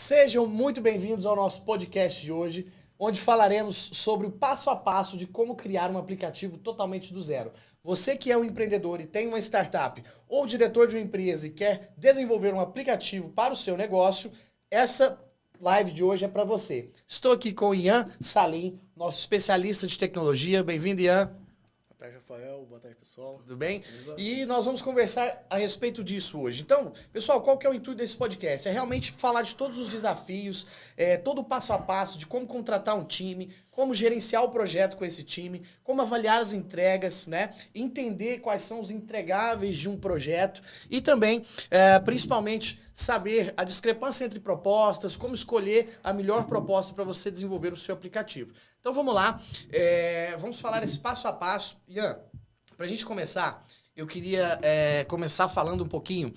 Sejam muito bem-vindos ao nosso podcast de hoje, onde falaremos sobre o passo a passo de como criar um aplicativo totalmente do zero. Você que é um empreendedor e tem uma startup ou diretor de uma empresa e quer desenvolver um aplicativo para o seu negócio, essa live de hoje é para você. Estou aqui com o Ian Salim, nosso especialista de tecnologia. Bem-vindo, Ian. Boa tarde, Rafael. Boa tarde, pessoal. Tudo bem? Beleza? E nós vamos conversar a respeito disso hoje. Então, pessoal, qual que é o intuito desse podcast? É realmente falar de todos os desafios, todo o passo a passo de como contratar um time, como gerenciar o projeto com esse time, como avaliar as entregas, né? Entender quais são os entregáveis de um projeto e também, principalmente, saber a discrepância entre propostas, como escolher a melhor proposta para você desenvolver o seu aplicativo. Então vamos lá, vamos falar esse passo a passo. Ian, para a gente começar, eu queria começar falando um pouquinho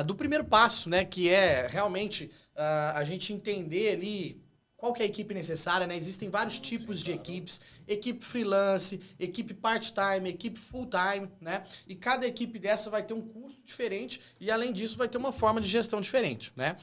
do primeiro passo, né? Que é realmente a gente entender ali qual que é a equipe necessária, né? Existem vários tipos de equipes, equipe freelance, equipe part-time, equipe full-time, né? E cada equipe dessa vai ter um custo diferente e, além disso, vai ter uma forma de gestão diferente, né?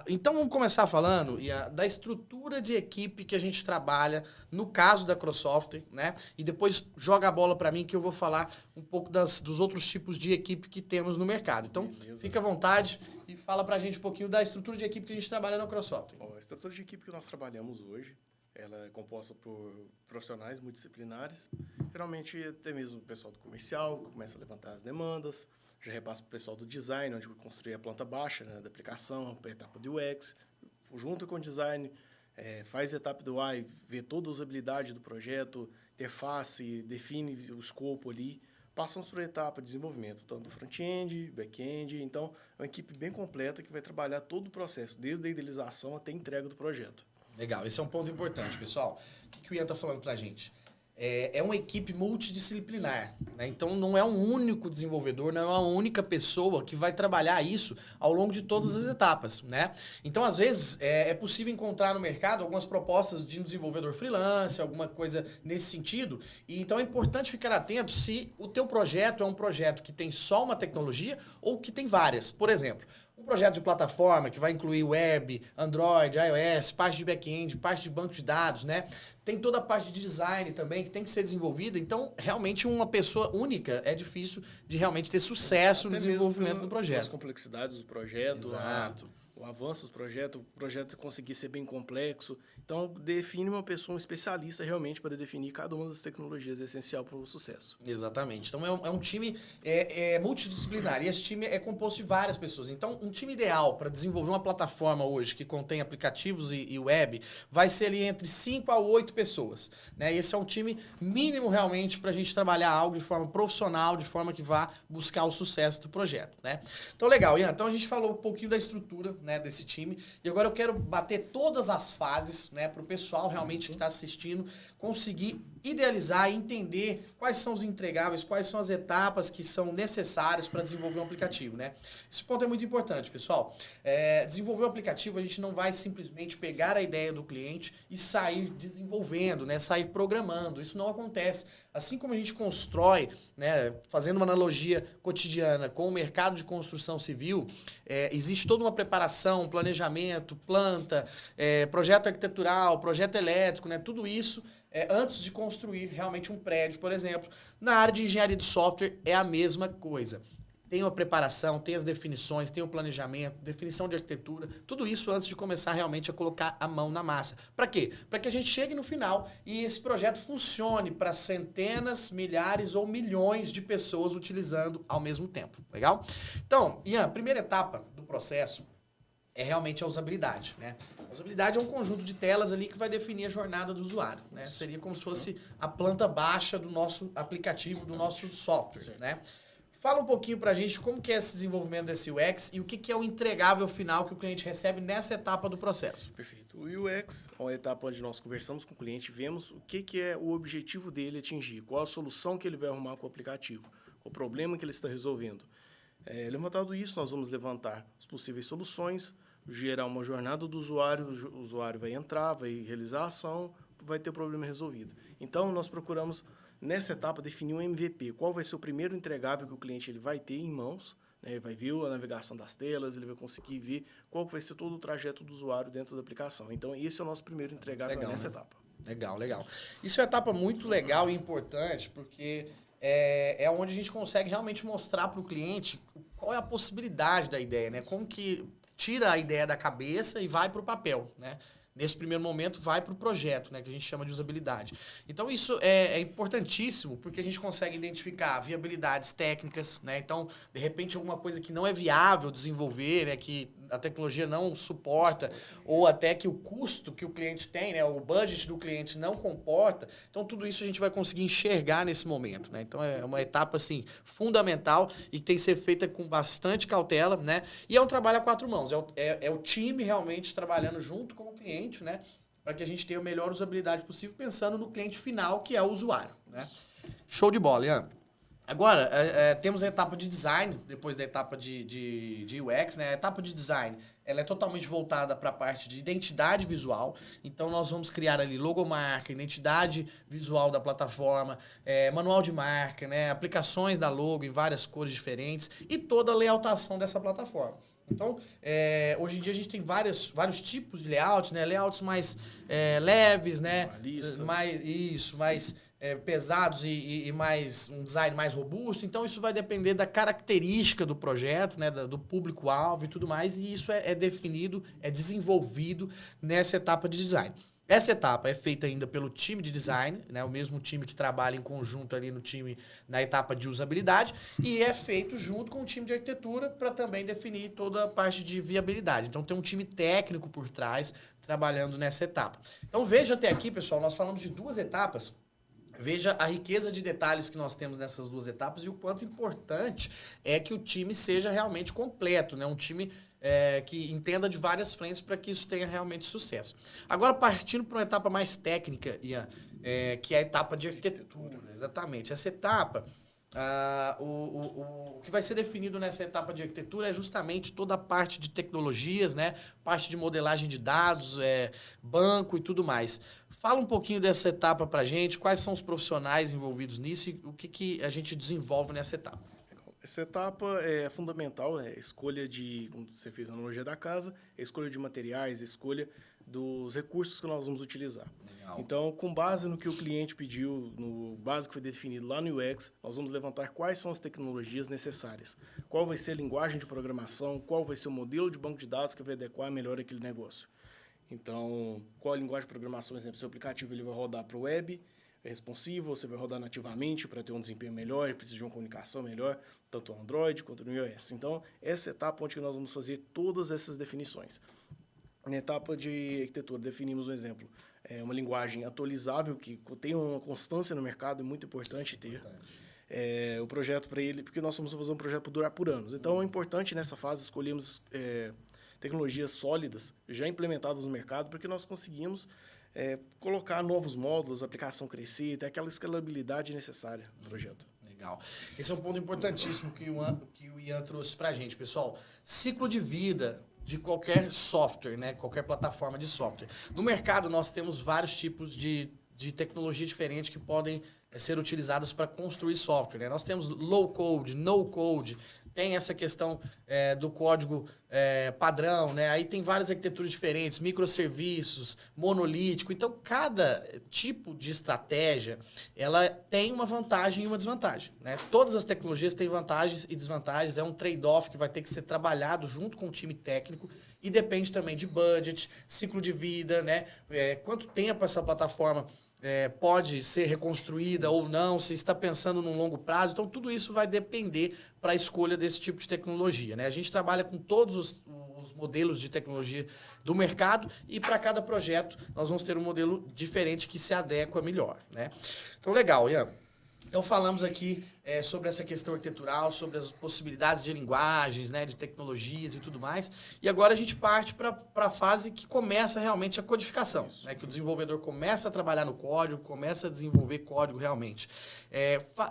Então, vamos começar falando da estrutura de equipe que a gente trabalha no caso da Crosoftware, né? E depois joga a bola para mim que eu vou falar um pouco dos outros tipos de equipe que temos no mercado. Então, fica à vontade e fala pra gente um pouquinho da estrutura de equipe que a gente trabalha na Crosoftware. A estrutura de equipe que nós trabalhamos hoje, ela é composta por profissionais multidisciplinares, geralmente até mesmo o pessoal do comercial, que começa a levantar as demandas, já repassa para o pessoal do design, onde vai construir a planta baixa, né, da aplicação, a etapa de UX, junto com o design, faz a etapa do UI, vê toda a usabilidade do projeto, interface, define o escopo ali. Passamos por etapa de desenvolvimento, tanto front-end, back-end. Então, é uma equipe bem completa que vai trabalhar todo o processo, desde a idealização até a entrega do projeto. Legal, esse é um ponto importante, pessoal. O que o Ian está falando para a gente? É uma equipe multidisciplinar, né? Então não é um único desenvolvedor, não é uma única pessoa que vai trabalhar isso ao longo de todas as etapas, né? Então, às vezes, é possível encontrar no mercado algumas propostas de um desenvolvedor freelance, alguma coisa nesse sentido. E então é importante ficar atento se o teu projeto é um projeto que tem só uma tecnologia ou que tem várias. Por exemplo, um projeto de plataforma que vai incluir web, Android, iOS, parte de back-end, parte de banco de dados, né? Tem toda a parte de design também que tem que ser desenvolvida. Então, realmente, uma pessoa única é difícil de realmente ter sucesso no desenvolvimento do projeto. As complexidades do projeto, Exato. o avanço do projeto, o projeto conseguir ser bem complexo. Então, define uma pessoa, um especialista realmente para definir cada uma das tecnologias, é essencial para o sucesso. Exatamente. Então, é um time multidisciplinar e esse time é composto de várias pessoas. Então, um time ideal para desenvolver uma plataforma hoje que contém aplicativos e web vai ser ali entre 5 a 8 pessoas, né? Esse é um time mínimo realmente para a gente trabalhar algo de forma profissional, de forma que vá buscar o sucesso do projeto, né? Então, legal, Ian. Então, a gente falou um pouquinho da estrutura, né, desse time. E agora eu quero bater todas as fases, né, para o pessoal realmente que está assistindo conseguir idealizar e entender quais são os entregáveis, quais são as etapas que são necessárias para desenvolver um aplicativo, né? Esse ponto é muito importante, pessoal. Desenvolver um aplicativo, a gente não vai simplesmente pegar a ideia do cliente e sair desenvolvendo, né, sair programando. Isso não acontece. Assim como a gente constrói, né, fazendo uma analogia cotidiana com o mercado de construção civil, existe toda uma preparação, um planejamento, planta, projeto arquitetural, projeto elétrico, né, tudo isso antes de construir realmente um prédio, por exemplo. Na área de engenharia de software é a mesma coisa. Tem a preparação, tem as definições, tem o planejamento, definição de arquitetura, tudo isso antes de começar realmente a colocar a mão na massa. Para quê? Para que a gente chegue no final e esse projeto funcione para centenas, milhares ou milhões de pessoas utilizando ao mesmo tempo. Legal? Então, Ian, a primeira etapa do processo é realmente a usabilidade, né? A usabilidade é um conjunto de telas ali que vai definir a jornada do usuário, né? Seria como se fosse a planta baixa do nosso aplicativo, do nosso software, Certo. né? Fala um pouquinho pra gente como que é esse desenvolvimento desse UX e o que é o entregável final que o cliente recebe nessa etapa do processo. Perfeito. O UX é uma etapa onde nós conversamos com o cliente, vemos o que é o objetivo dele atingir, qual a solução que ele vai arrumar com o aplicativo, qual o problema que ele está resolvendo. Levantado isso, nós vamos levantar as possíveis soluções, gerar uma jornada do usuário, o usuário vai entrar, vai realizar a ação, vai ter o problema resolvido. Então, nós procuramos, nessa etapa, definir um MVP, qual vai ser o primeiro entregável que o cliente ele vai ter em mãos, Ele vai ver a navegação das telas, ele vai conseguir ver qual vai ser todo o trajeto do usuário dentro da aplicação. Então, esse é o nosso primeiro entregável nessa etapa. Legal, legal. Isso é uma etapa muito legal e importante, porque é onde a gente consegue realmente mostrar para o cliente qual é a possibilidade da ideia, né? Como que tira a ideia da cabeça e vai para o papel, né? Nesse primeiro momento, vai para o projeto, né, que a gente chama de usabilidade. Então, isso é importantíssimo, porque a gente consegue identificar viabilidades técnicas, né? Então, de repente, alguma coisa que não é viável desenvolver, né, que a tecnologia não suporta, ou até que o custo que o cliente tem, né, o budget do cliente não comporta. Então, tudo isso a gente vai conseguir enxergar nesse momento, né? Então, é uma etapa, assim, fundamental e que tem que ser feita com bastante cautela, né? E é um trabalho a quatro mãos. É o time realmente trabalhando junto com o cliente, né, para que a gente tenha a melhor usabilidade possível, pensando no cliente final, que é o usuário, né? Show de bola, Ian. Agora, temos a etapa de design, depois da etapa de UX, né? A etapa de design, ela é totalmente voltada para a parte de identidade visual. Então, nós vamos criar ali logomarca, identidade visual da plataforma, manual de marca, né? Aplicações da logo em várias cores diferentes e toda a layoutação dessa plataforma. Então, hoje em dia a gente tem vários tipos de layouts, né? Layouts mais leves, né? Mais pesados e mais um design mais robusto. Então, isso vai depender da característica do projeto, né? Do público-alvo e tudo mais. E isso é definido, é desenvolvido nessa etapa de design. Essa etapa é feita ainda pelo time de design, né? O mesmo time que trabalha em conjunto ali no time na etapa de usabilidade, e é feito junto com o time de arquitetura para também definir toda a parte de viabilidade. Então tem um time técnico por trás trabalhando nessa etapa. Então veja até aqui, pessoal, nós falamos de duas etapas. Veja a riqueza de detalhes que nós temos nessas duas etapas e o quanto importante é que o time seja realmente completo, né? Um time que entenda de várias frentes para que isso tenha realmente sucesso. Agora, partindo para uma etapa mais técnica, Ian, que é a etapa de arquitetura. Exatamente. Essa etapa, o que vai ser definido nessa etapa de arquitetura é justamente toda a parte de tecnologias, né? Parte de modelagem de dados, banco e tudo mais. Fala um pouquinho dessa etapa para a gente, quais são os profissionais envolvidos nisso e o que a gente desenvolve nessa etapa. Essa etapa é fundamental, a escolha de, como você fez a analogia da casa, a escolha de materiais, a escolha dos recursos que nós vamos utilizar. Legal. Então, com base no que o cliente pediu, no básico que foi definido lá no UX, nós vamos levantar quais são as tecnologias necessárias. Qual vai ser a linguagem de programação, qual vai ser o modelo de banco de dados que vai adequar melhor aquele negócio. Então, qual a linguagem de programação, por exemplo, seu aplicativo ele vai rodar para o web, é responsivo, você vai rodar nativamente para ter um desempenho melhor, precisa de uma comunicação melhor, tanto no Android quanto no iOS. Então, essa etapa onde nós vamos fazer todas essas definições. Na etapa de arquitetura, definimos um exemplo, uma linguagem atualizável, que tem uma constância no mercado, é muito importante ter. O projeto para ele, porque nós vamos fazer um projeto para durar por anos. Então, é importante nessa fase escolhermos tecnologias sólidas, já implementadas no mercado, porque nós conseguimos colocar novos módulos, a aplicação crescer, ter aquela escalabilidade necessária no projeto. Legal. Esse é um ponto importantíssimo que o Ian trouxe para a gente, pessoal. Ciclo de vida de qualquer software, né? Qualquer plataforma de software. No mercado, nós temos vários tipos de tecnologia diferente que podem ser utilizadas para construir software, né? Nós temos low code, no code, tem essa questão do código padrão, né? Aí tem várias arquiteturas diferentes, microserviços, monolítico. Então, cada tipo de estratégia, ela tem uma vantagem e uma desvantagem, né? Todas as tecnologias têm vantagens e desvantagens. É um trade-off que vai ter que ser trabalhado junto com o time técnico e depende também de budget, ciclo de vida, né? Quanto tempo essa plataforma pode ser reconstruída ou não, se está pensando num longo prazo. Então, tudo isso vai depender para a escolha desse tipo de tecnologia, né? A gente trabalha com todos os modelos de tecnologia do mercado e para cada projeto nós vamos ter um modelo diferente que se adequa melhor, né? Então, legal, Ian. Então, falamos aqui sobre essa questão arquitetural, sobre as possibilidades de linguagens, né, de tecnologias e tudo mais. E agora a gente parte para a fase que começa realmente a codificação, né, que o desenvolvedor começa a trabalhar no código, começa a desenvolver código realmente,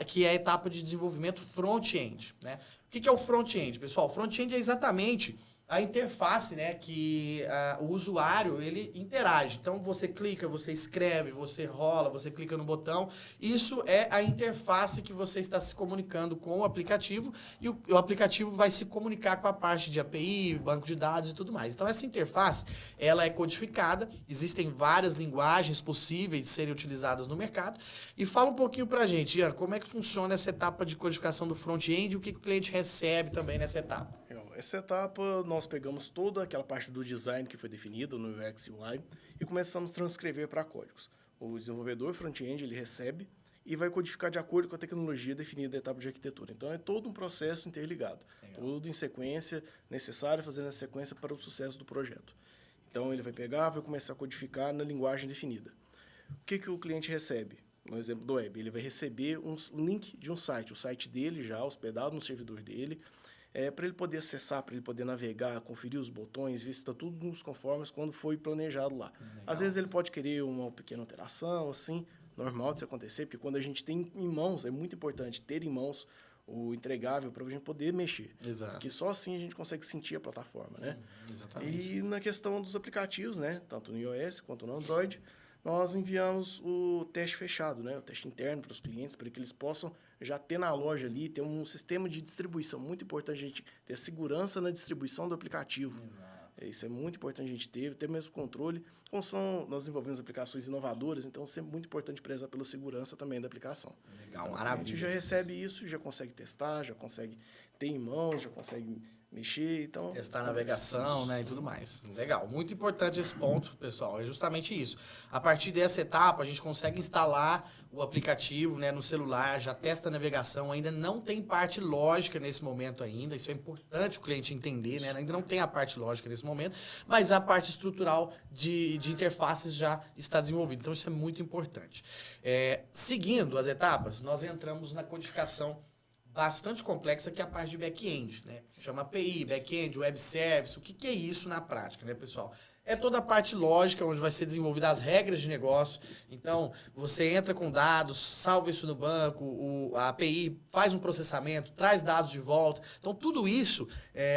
que é a etapa de desenvolvimento front-end, né? O que é o front-end, pessoal? O front-end é exatamente a interface, né, que o usuário, ele interage. Então, você clica, você escreve, você rola, você clica no botão. Isso é a interface que você está se comunicando com o aplicativo e o aplicativo vai se comunicar com a parte de API, banco de dados e tudo mais. Então, essa interface, ela é codificada, existem várias linguagens possíveis de serem utilizadas no mercado. E fala um pouquinho pra gente, Ian, como é que funciona essa etapa de codificação do front-end e o que o cliente recebe também nessa etapa? Essa etapa, nós pegamos toda aquela parte do design que foi definida no UX e UI e começamos a transcrever para códigos. O desenvolvedor front-end, ele recebe e vai codificar de acordo com a tecnologia definida da etapa de arquitetura. Então, é todo um processo interligado, tudo em sequência, necessário fazer na sequência para o sucesso do projeto. Então, ele vai pegar, vai começar a codificar na linguagem definida. O que o cliente recebe? No exemplo do web, ele vai receber um link de um site, o site dele já hospedado no servidor dele, para ele poder acessar, para ele poder navegar, conferir os botões, ver se está tudo nos conformes quando foi planejado lá. Legal. Às vezes ele pode querer uma pequena alteração, assim, normal de se acontecer, porque quando a gente tem em mãos, é muito importante ter em mãos o entregável para a gente poder mexer. Exato. Porque só assim a gente consegue sentir a plataforma, né? Exatamente. E na questão dos aplicativos, né, tanto no iOS quanto no Android, nós enviamos o teste fechado, né, o teste interno para os clientes, para que eles possam já ter na loja ali, ter um sistema de distribuição. Muito importante a gente ter segurança na distribuição do aplicativo. Exato. Isso é muito importante a gente ter mesmo controle. Como nós desenvolvemos aplicações inovadoras, então é sempre muito importante prezar pela segurança também da aplicação. Legal, então, maravilha. A gente já recebe isso, já consegue testar, já consegue ter em mãos, já consegue mexer, então... Testar a navegação, né, e tudo mais. Legal, muito importante esse ponto, pessoal, é justamente isso. A partir dessa etapa, a gente consegue instalar o aplicativo, né, no celular, já testa a navegação, ainda não tem parte lógica nesse momento ainda, isso é importante o cliente entender, né, ainda não tem a parte lógica nesse momento, mas a parte estrutural de interfaces já está desenvolvida, então isso é muito importante. Seguindo as etapas, nós entramos na codificação bastante complexa, que é a parte de back-end, né? Chama API, back-end, web service. O que é isso na prática, né, pessoal? É toda a parte lógica, onde vai ser desenvolvida as regras de negócio. Então, você entra com dados, salva isso no banco, a API faz um processamento, traz dados de volta. Então, tudo isso,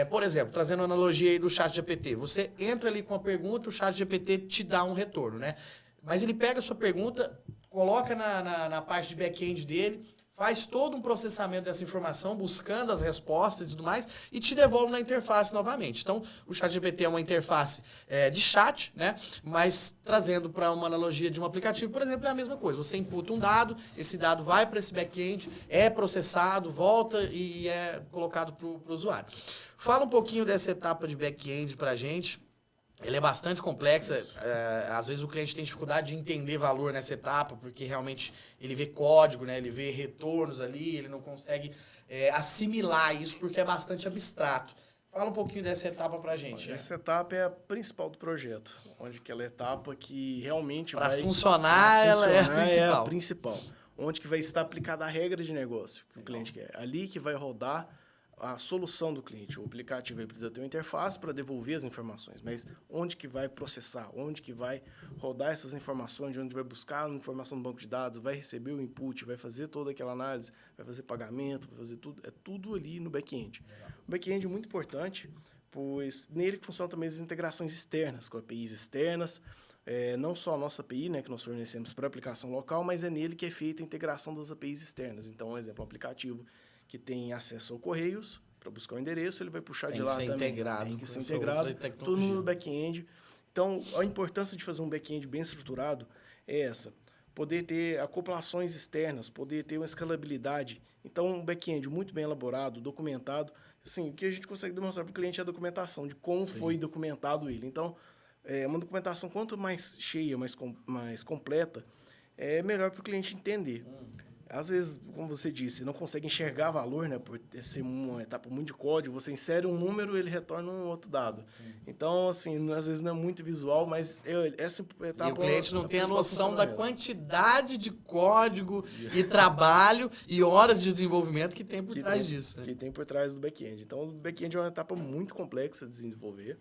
por exemplo, trazendo a analogia aí do ChatGPT. Você entra ali com uma pergunta, o ChatGPT te dá um retorno, né? Mas ele pega a sua pergunta, coloca na parte de back-end dele, faz todo um processamento dessa informação, buscando as respostas e tudo mais, e te devolve na interface novamente. Então, o ChatGPT é uma interface de chat, né? Mas trazendo para uma analogia de um aplicativo, por exemplo, é a mesma coisa. Você imputa um dado, esse dado vai para esse back-end, é processado, volta e é colocado para o usuário. Fala um pouquinho dessa etapa de back-end para a gente. Ela é bastante complexa, às vezes o cliente tem dificuldade de entender valor nessa etapa, porque realmente ele vê código, né? Ele vê retornos ali, ele não consegue assimilar isso, porque é bastante abstrato. Fala um pouquinho dessa etapa pra gente. Essa etapa é a principal do projeto, onde aquela etapa que realmente pra vai... funcionar, ela é a principal. É a principal, onde que vai estar aplicada a regra de negócio que o cliente quer. Ali que vai rodar a solução do cliente. O aplicativo ele precisa ter uma interface para devolver as informações, mas onde que vai processar, onde que vai rodar essas informações, onde vai buscar a informação no banco de dados, vai receber o input, vai fazer toda aquela análise, vai fazer pagamento, vai fazer tudo, é tudo ali no back-end. O back-end é muito importante, pois nele que funcionam também as integrações externas, com APIs externas, não só a nossa API, né, que nós fornecemos para a aplicação local, mas é nele que é feita a integração das APIs externas. Então, um exemplo, um aplicativo que tem acesso ao Correios, para buscar o endereço, ele vai puxar de lá também. Tem que ser integrado, tudo no back-end. Então, a importância de fazer um back-end bem estruturado é essa. Poder ter acoplações externas, poder ter uma escalabilidade. Então, um back-end muito bem elaborado, documentado. Assim, o que a gente consegue demonstrar para o cliente é a documentação, de como foi documentado ele. Então, uma documentação quanto mais cheia, mais completa, é melhor para o cliente entender. Às vezes, como você disse, não consegue enxergar valor, né? Por ser uma etapa muito de código, você insere um número e ele retorna um outro dado. Então, assim, às vezes não é muito visual, mas essa etapa... E o cliente não tem a noção da quantidade de código e trabalho e horas de desenvolvimento que tem por trás disso. Né? Que tem por trás do back-end. Então, o back-end é uma etapa muito complexa de desenvolver.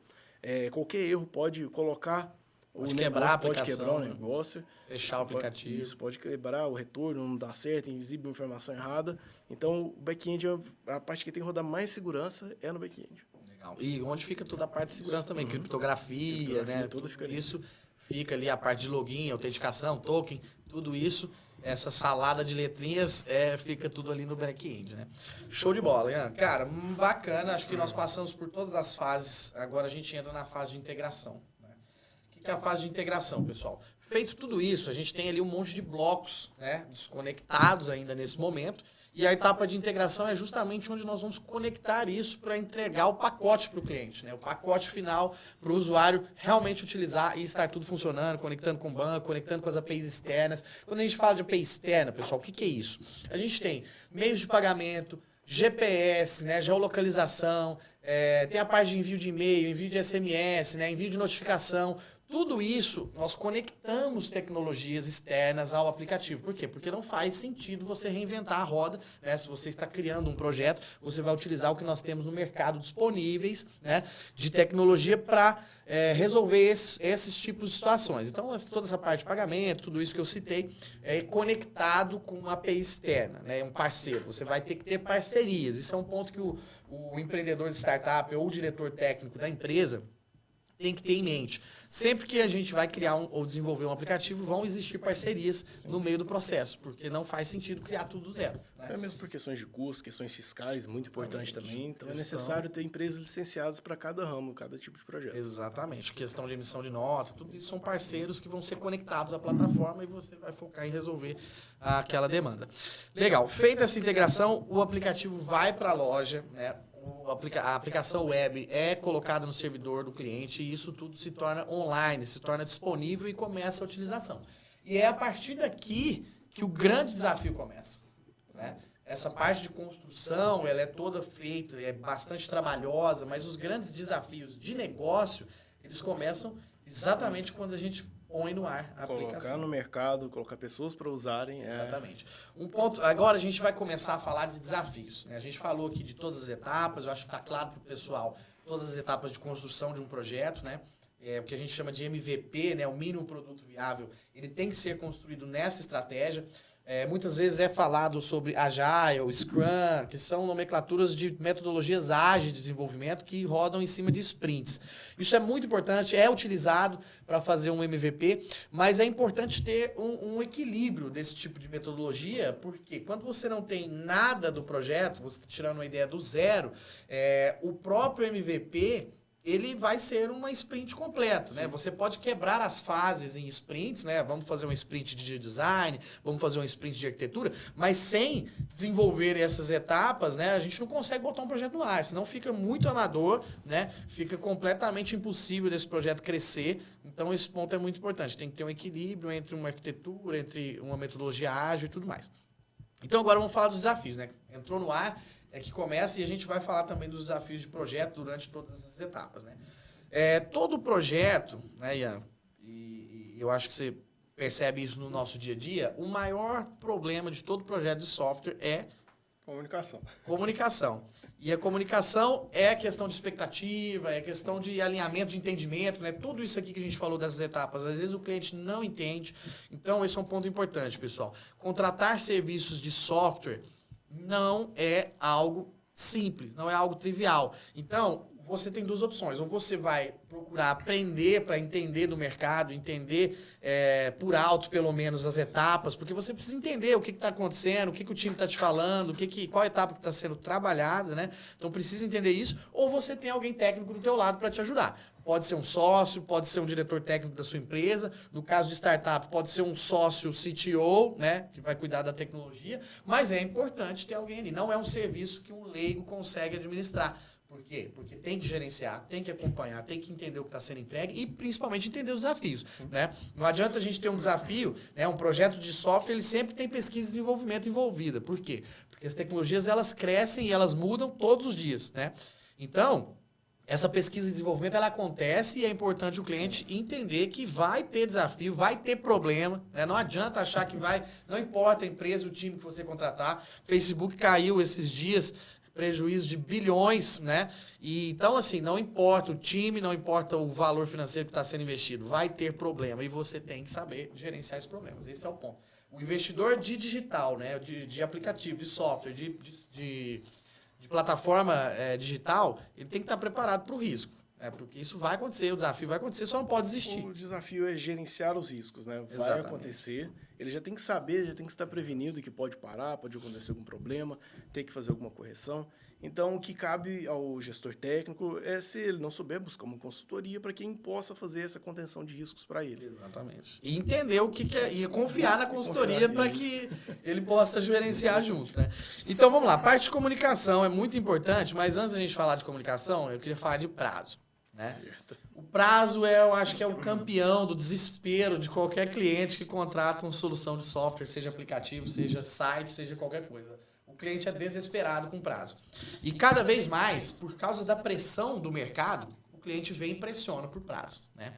Qualquer erro pode colocar... Pode quebrar a aplicação, pode quebrar o negócio. Fechar o aplicativo. Isso, pode quebrar o retorno, não dá certo, exibe uma informação errada. Então, o back-end, a parte que tem que rodar mais segurança é no back-end. Legal. E onde fica toda a parte de segurança também, criptografia, né? Tudo fica ali. Isso fica ali, a parte de login, autenticação, token, tudo isso, essa salada de letrinhas, fica tudo ali no back-end, né? Show de bola, Ian. Cara, bacana, acho que nós passamos por todas as fases, agora a gente entra na fase de integração. Né? O que é a fase de integração, pessoal? Feito tudo isso, a gente tem ali um monte de blocos, né, desconectados ainda nesse momento, e a etapa de integração é justamente onde nós vamos conectar isso para entregar o pacote para o cliente, né? O pacote final para o usuário realmente utilizar e estar tudo funcionando, conectando com o banco, conectando com as APIs externas. Quando a gente fala de API externa, pessoal, o que é isso? A gente tem meios de pagamento, GPS, né, geolocalização, tem a parte de envio de e-mail, envio de SMS, né, envio de notificação. Tudo isso, nós conectamos tecnologias externas ao aplicativo. Por quê? Porque não faz sentido você reinventar a roda. Né? Se você está criando um projeto, você vai utilizar o que nós temos no mercado disponíveis, né, de tecnologia para resolver esses tipos de situações. Então, toda essa parte de pagamento, tudo isso que eu citei, é conectado com uma API externa, né, um parceiro. Você vai ter que ter parcerias. Isso é um ponto que o empreendedor de startup ou o diretor técnico da empresa tem que ter em mente. Sempre que a gente vai criar ou desenvolver um aplicativo, vão existir parcerias no meio do processo, porque não faz sentido criar tudo do zero. Né? É mesmo por questões de custo, questões fiscais, muito importante também. Então é necessário ter empresas licenciadas para cada ramo, cada tipo de projeto. Exatamente. Questão de emissão de nota, tudo isso são parceiros que vão ser conectados à plataforma e você vai focar em resolver aquela demanda. Legal. Feita essa integração, o aplicativo vai para a loja, né? A aplicação web é colocada no servidor do cliente e isso tudo se torna online, se torna disponível e começa a utilização. E é a partir daqui que o grande desafio começa. Né? Essa parte de construção, ela é toda feita, é bastante trabalhosa, mas os grandes desafios de negócio, eles começam exatamente quando a gente põe no ar a aplicação. Colocar no mercado, colocar pessoas para usarem. Exatamente. Um ponto, agora a gente vai começar a falar de desafios. Né? A gente falou aqui de todas as etapas, eu acho que está claro para o pessoal, todas as etapas de construção de um projeto, né? O que a gente chama de MVP, né? O mínimo produto viável, ele tem que ser construído nessa estratégia. Muitas vezes é falado sobre Agile, Scrum, que são nomenclaturas de metodologias ágeis de desenvolvimento que rodam em cima de sprints. Isso é muito importante, é utilizado para fazer um MVP, mas é importante ter um equilíbrio desse tipo de metodologia, porque quando você não tem nada do projeto, você está tirando uma ideia do zero, o próprio MVP ele vai ser uma sprint completa, né? Você pode quebrar as fases em sprints, né? Vamos fazer um sprint de design, vamos fazer um sprint de arquitetura, mas sem desenvolver essas etapas, né? A gente não consegue botar um projeto no ar, senão fica muito amador, né? Fica completamente impossível desse projeto crescer. Então, esse ponto é muito importante. Tem que ter um equilíbrio entre uma arquitetura, entre uma metodologia ágil e tudo mais. Então, agora vamos falar dos desafios, né? Entrou no ar, é que começa e a gente vai falar também dos desafios de projeto durante todas essas etapas, né? Todo projeto, né, Ian, e eu acho que você percebe isso no nosso dia a dia, o maior problema de todo projeto de software é comunicação. E a comunicação é a questão de expectativa, é a questão de alinhamento, de entendimento, né? Tudo isso aqui que a gente falou dessas etapas, às vezes o cliente não entende. Então, esse é um ponto importante, pessoal. Contratar serviços de software não é algo simples, não é algo trivial. Então, você tem duas opções. Ou você vai procurar aprender para entender do mercado, entender por alto, pelo menos, as etapas, porque você precisa entender o que está acontecendo, o que o time está te falando, qual etapa que está sendo trabalhada, né? Então, precisa entender isso. Ou você tem alguém técnico do teu lado para te ajudar. Pode ser um sócio, pode ser um diretor técnico da sua empresa. No caso de startup, pode ser um sócio CTO, né, que vai cuidar da tecnologia. Mas é importante ter alguém ali. Não é um serviço que um leigo consegue administrar. Por quê? Porque tem que gerenciar, tem que acompanhar, tem que entender o que está sendo entregue e, principalmente, entender os desafios. Né? Não adianta a gente ter um desafio, né, um projeto de software, ele sempre tem pesquisa e desenvolvimento envolvida. Por quê? Porque as tecnologias, elas crescem e elas mudam todos os dias. Né? Então, essa pesquisa e desenvolvimento, ela acontece e é importante o cliente entender que vai ter desafio, vai ter problema. Né? Não adianta achar que vai... Não importa a empresa, o time que você contratar. Facebook caiu esses dias, prejuízo de bilhões, né? E, então, assim, não importa o time, não importa o valor financeiro que está sendo investido. Vai ter problema e você tem que saber gerenciar esses problemas. Esse é o ponto. O investidor de digital, né? De aplicativo, de software, de plataforma digital, ele tem que estar preparado para o risco. Porque isso vai acontecer, o desafio vai acontecer, só não pode desistir. O desafio é gerenciar os riscos, né? Vai Exatamente. acontecer, ele já tem que saber, já tem que estar prevenido que pode parar, pode acontecer algum problema, ter que fazer alguma correção. Então, o que cabe ao gestor técnico é, se ele não souber, buscar uma consultoria para quem possa fazer essa contenção de riscos para ele. Exatamente. E entender o que é, e confiar na consultoria para que ele possa gerenciar junto, né? Então, vamos lá. Parte de comunicação é muito importante, mas antes da gente falar de comunicação, eu queria falar de prazo. Né? Certo. O prazo eu acho que é o campeão do desespero de qualquer cliente que contrata uma solução de software, seja aplicativo, seja site, seja qualquer coisa. O cliente é desesperado com prazo. E cada vez mais, por causa da pressão do mercado, o cliente vem e pressiona por prazo. Né?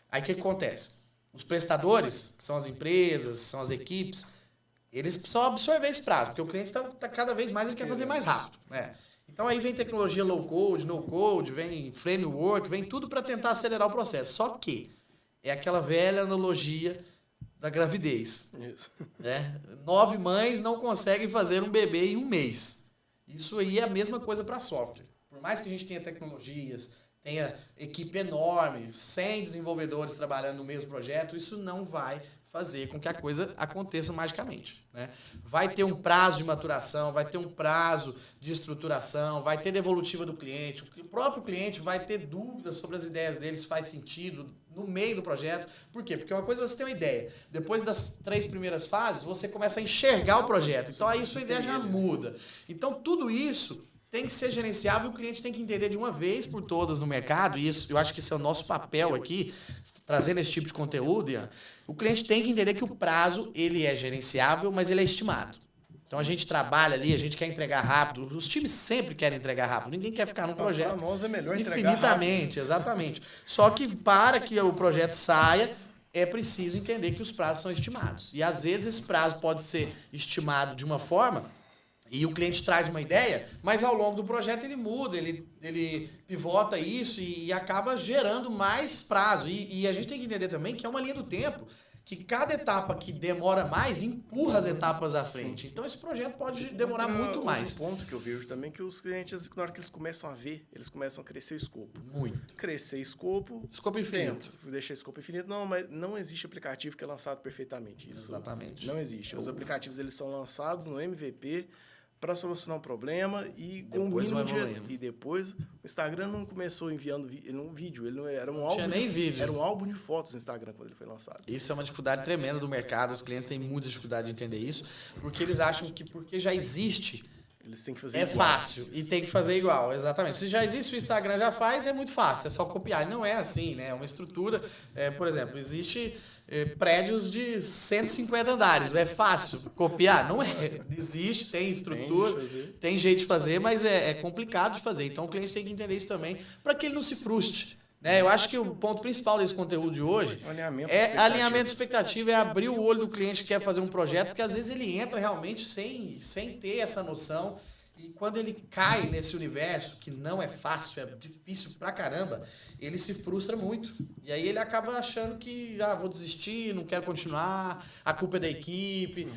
Aí o que acontece? Os prestadores, que são as empresas, são as equipes, eles precisam absorver esse prazo, porque o cliente tá cada vez mais, ele quer fazer mais rápido. Né? Então aí vem tecnologia low code, no code, vem framework, vem tudo para tentar acelerar o processo. Só que é aquela velha analogia da gravidez. Isso. Né? 9 mães não conseguem fazer um bebê em um mês. Isso aí é a mesma coisa para software. Por mais que a gente tenha tecnologias, tenha equipe enorme, 100 desenvolvedores trabalhando no mesmo projeto, isso não vai fazer com que a coisa aconteça magicamente. Né? Vai ter um prazo de maturação, vai ter um prazo de estruturação, vai ter devolutiva do cliente, o próprio cliente vai ter dúvidas sobre as ideias dele, se faz sentido no meio do projeto. Por quê? Porque uma coisa é você ter uma ideia. Depois das 3 primeiras fases, você começa a enxergar o projeto. Então aí sua ideia já muda. Então tudo isso tem que ser gerenciável e o cliente tem que entender de uma vez por todas no mercado, e isso, eu acho que esse é o nosso papel aqui, trazendo esse tipo de conteúdo, Ian. O cliente tem que entender que o prazo ele é gerenciável, mas ele é estimado. Então a gente trabalha ali, a gente quer entregar rápido, os times sempre querem entregar rápido, ninguém quer ficar num projeto Para nós é melhor infinitamente, exatamente. Só que para que o projeto saia, é preciso entender que os prazos são estimados. E às vezes esse prazo pode ser estimado de uma forma e o cliente traz uma ideia, mas ao longo do projeto ele muda, ele pivota isso e acaba gerando mais prazo. E a gente tem que entender também que é uma linha do tempo, que cada etapa que demora mais empurra as etapas à frente. Então esse projeto pode demorar muito mais. Um ponto que eu vejo também é que os clientes, na hora que eles começam a ver, eles começam a crescer o escopo. Muito. Crescer escopo... Escopo infinito. Deixar escopo infinito. Não, mas não existe aplicativo que é lançado perfeitamente. Isso Exatamente. não existe. Os aplicativos eles são lançados no MVP para solucionar um problema e com o mínimo de... E depois, o Instagram não começou enviando um vídeo, ele não era um álbum. Tinha nem vídeo. Era um álbum de fotos no Instagram quando ele foi lançado. Isso é uma dificuldade tremenda do mercado, os clientes têm muita dificuldade de entender isso, porque eles acham que porque já existe, eles têm que fazer igual. Fácil e tem que fazer igual, exatamente. Se já existe, o Instagram já faz, é muito fácil, é só copiar. Não é assim, né? É uma estrutura, por exemplo, existe prédios de 150 andares, é fácil copiar? Não é. Existe, tem estrutura, tem jeito de fazer, mas é complicado de fazer. Então o cliente tem que entender isso também, para que ele não se frustre. Né? Eu acho que o ponto principal desse conteúdo de hoje é alinhamento de expectativa, é abrir o olho do cliente que quer fazer um projeto, porque às vezes ele entra realmente sem ter essa noção, e quando ele cai nesse universo, que não é fácil, é difícil pra caramba, ele se frustra muito. E aí ele acaba achando que, vou desistir, não quero continuar, a culpa é da equipe,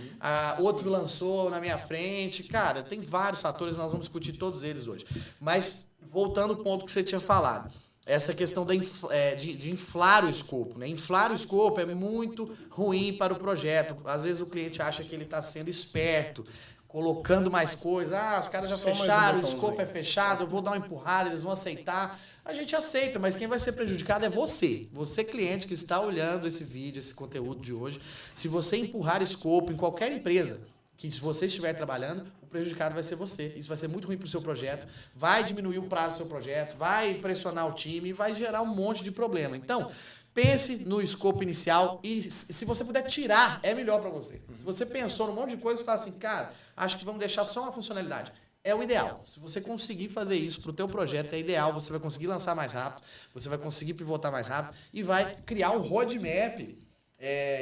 outro lançou na minha frente. Cara, tem vários fatores, nós vamos discutir todos eles hoje. Mas, voltando ao ponto que você tinha falado, essa questão de inflar o escopo. Né? Inflar o escopo é muito ruim para o projeto. Às vezes o cliente acha que ele está sendo esperto, colocando mais coisas. Os caras já fecharam, o escopo é fechado, eu vou dar uma empurrada, eles vão aceitar. A gente aceita, mas quem vai ser prejudicado é você. Você, cliente, que está olhando esse vídeo, esse conteúdo de hoje. Se você empurrar escopo em qualquer empresa que você estiver trabalhando, o prejudicado vai ser você. Isso vai ser muito ruim para o seu projeto, vai diminuir o prazo do seu projeto, vai pressionar o time, vai gerar um monte de problema. Então, pense no escopo inicial e se você puder tirar, é melhor para você. Se você pensou num monte de coisa e fala assim, cara, acho que vamos deixar só uma funcionalidade. É o ideal. Se você conseguir fazer isso para o teu projeto, é ideal. Você vai conseguir lançar mais rápido, você vai conseguir pivotar mais rápido e vai criar um roadmap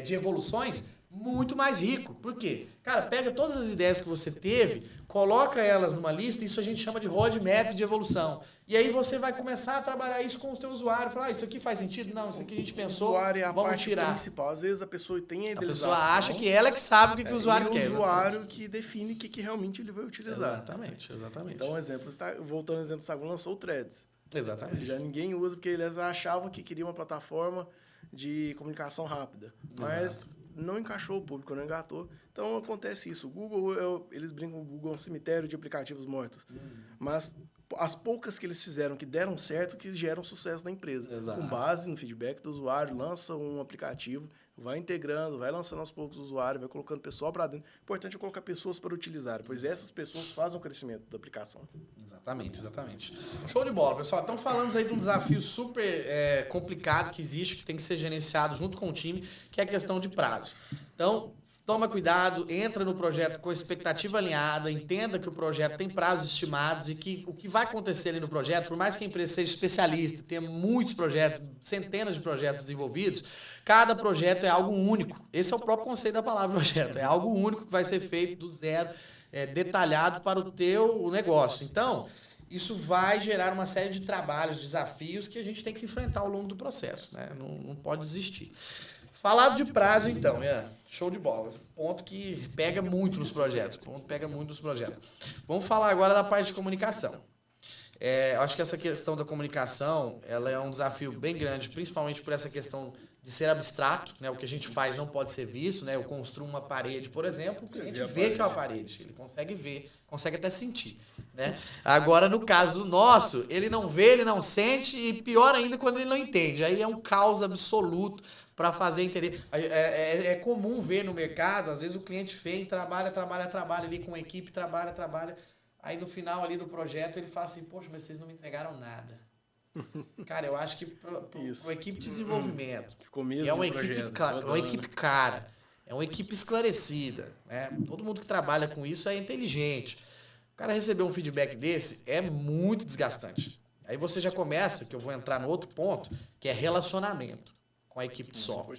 de evoluções muito mais rico. Por quê? Cara, pega todas as ideias que você teve, coloca elas numa lista, isso a gente chama de roadmap de evolução. E aí você vai começar a trabalhar isso com o seu usuário. Falar, isso aqui faz sentido? Não, isso aqui a gente pensou, o usuário é a vamos parte tirar. principal. Às vezes a pessoa tem a idealização. A pessoa acha que ela é que sabe o que o usuário quer. É o usuário que define o que realmente ele vai utilizar. Exatamente. Então, exemplo, voltando ao exemplo, o Instagram lançou o Threads. Exatamente. Já ninguém usa porque eles achavam que queria uma plataforma de comunicação rápida. Mas não encaixou o público, não engatou. Então acontece isso. O Google, eles brincam com o Google é um cemitério de aplicativos mortos. Mas as poucas que eles fizeram que deram certo, que geram sucesso na empresa. Exato. Com base no feedback do usuário, lança um aplicativo, vai integrando, vai lançando aos poucos o usuário, vai colocando pessoal para dentro. O importante é colocar pessoas para utilizar, pois essas pessoas fazem o crescimento da aplicação. Exatamente. Show de bola, pessoal. Então falamos aí de um desafio super complicado que existe, que tem que ser gerenciado junto com o time, que é a questão de prazo. Então, toma cuidado, entra no projeto com a expectativa alinhada, entenda que o projeto tem prazos estimados e que o que vai acontecer ali no projeto, por mais que a empresa seja especialista, tenha muitos projetos, centenas de projetos desenvolvidos, cada projeto é algo único. Esse é o próprio conceito da palavra projeto. É algo único que vai ser feito do zero, detalhado para o teu negócio. Então, isso vai gerar uma série de trabalhos, desafios que a gente tem que enfrentar ao longo do processo, né? Não pode desistir. Falado de prazo, então, show de bola. Ponto que pega muito nos projetos. Vamos falar agora da parte de comunicação. Acho que essa questão da comunicação, ela é um desafio bem grande, principalmente por essa questão de ser abstrato, né? O que a gente faz não pode ser visto, né? Eu construo uma parede, por exemplo, o cliente vê que é uma parede, ele consegue ver, consegue até sentir, né? Agora, no caso nosso, ele não vê, ele não sente e pior ainda quando ele não entende. Aí é um caos absoluto para fazer entender. É comum ver no mercado, às vezes o cliente vem, trabalha ali com a equipe, trabalha. Aí no final ali do projeto ele fala assim, poxa, mas vocês não me entregaram nada. Cara, eu acho que para uma equipe de desenvolvimento, é uma equipe cara, é uma equipe esclarecida, né? Todo mundo que trabalha com isso é inteligente. O cara receber um feedback desse é muito desgastante. Aí você já começa, que eu vou entrar no outro ponto, que é relacionamento com a equipe de software.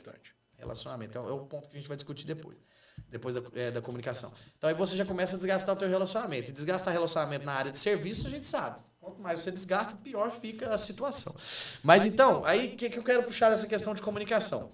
Relacionamento, é o ponto que a gente vai discutir depois da comunicação. Então aí você já começa a desgastar o teu relacionamento. E desgastar relacionamento na área de serviço, a gente sabe. Quanto mais você desgasta, pior fica a situação. Mas então, aí o que eu quero puxar nessa questão de comunicação?